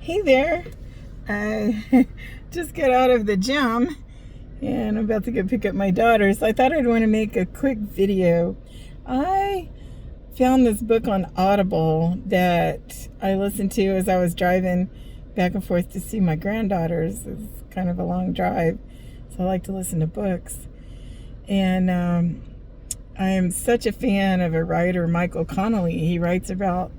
Hey there. I just got out of the gym and I'm about to go pick up my daughter. So I thought I'd want to make a quick video. I found this book on Audible that I listened to as I was driving back and forth to see my granddaughters. It's kind of a long drive, so I like to listen to books. And I am such a fan of a writer, Michael Connelly. He writes about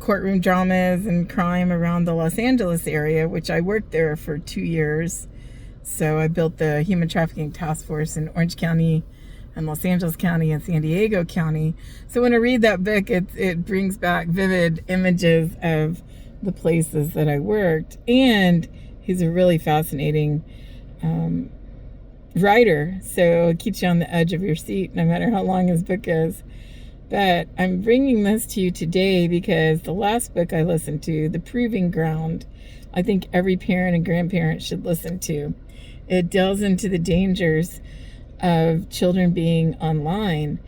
courtroom dramas and crime around the Los Angeles area, which I worked there for 2 years. So I built the human trafficking task force in Orange County and Los Angeles County and San Diego County. So when I read that book, it brings back vivid images of the places that I worked. And he's a really fascinating writer. So it keeps you on the edge of your seat no matter how long his book is. But I'm bringing this to you today because the last book I listened to, The Proving Ground, I think every parent and grandparent should listen to. It delves into the dangers of children being online.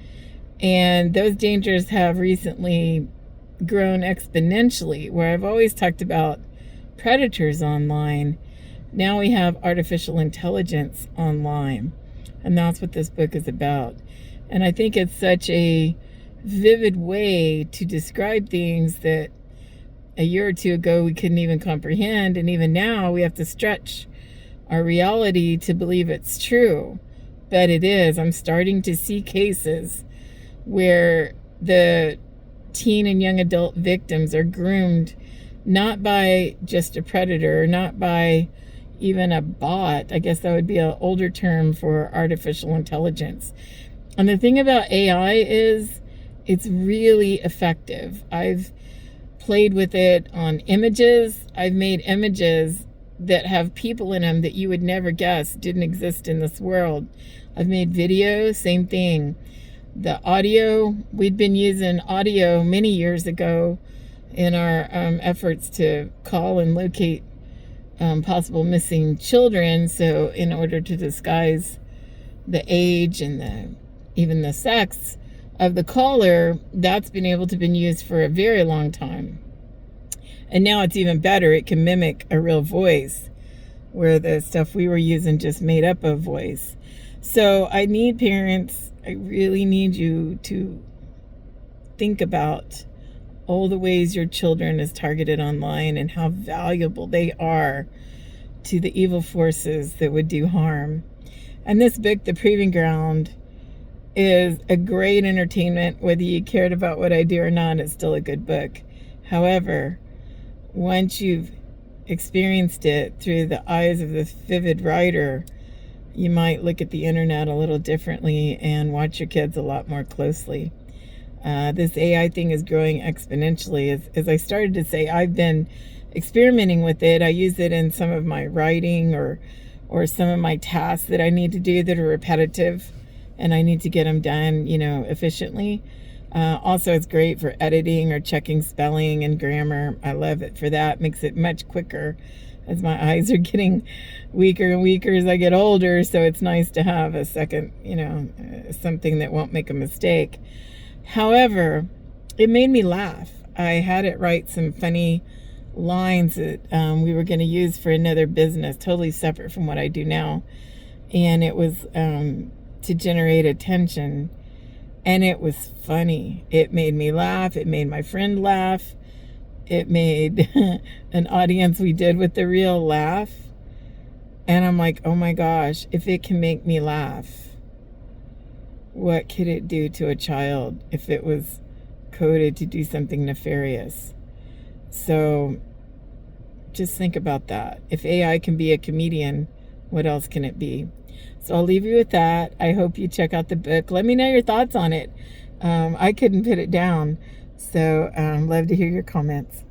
And those dangers have recently grown exponentially, where I've always talked about predators online. Now we have artificial intelligence online. And that's what this book is about. And I think it's such a vivid way to describe things that a year or two ago we couldn't even comprehend, and even now we have to stretch our reality to believe it's true. But it is. I'm starting to see cases where the teen and young adult victims are groomed not by just a predator, not by even a bot. I guess that would be an older term for artificial intelligence. And the thing about AI is it's really effective. I've played with it on images. I've made images that have people in them that you would never guess didn't exist in this world. I've made videos, same thing. The audio, we'd been using audio many years ago in our efforts to call and locate possible missing children. So in order to disguise the age and even the sex of the caller, that's been able to be used for a very long time. And now it's even better. It can mimic a real voice, where the stuff we were using just made up a voice. So I need parents, I really need you to think about all the ways your children is targeted online and how valuable they are to the evil forces that would do harm. And this book, The Proving Ground, is a great entertainment. Whether you cared about what I do or not, it's still a good book. However, once you've experienced it through the eyes of this vivid writer, you might look at the internet a little differently and watch your kids a lot more closely. This AI thing is growing exponentially. As I started to say, I've been experimenting with it. I use it in some of my writing or some of my tasks that I need to do that are repetitive, and I need to get them done, efficiently. Also, it's great for editing or checking spelling and grammar. I love it for that. Makes it much quicker as my eyes are getting weaker and weaker as I get older. So it's nice to have a second, something that won't make a mistake. However, it made me laugh. I had it write some funny lines that we were going to use for another business, totally separate from what I do now. And it was to generate attention, and it was funny. It made me laugh. It made my friend laugh. It made an audience we did with the reel laugh. And I'm like, oh my gosh, if it can make me laugh, what could it do to a child if it was coded to do something nefarious? So just think about that. If AI can be a comedian, what else can it be? So I'll leave you with that. I hope you check out the book. Let me know your thoughts on it. I couldn't put it down. So love to hear your comments.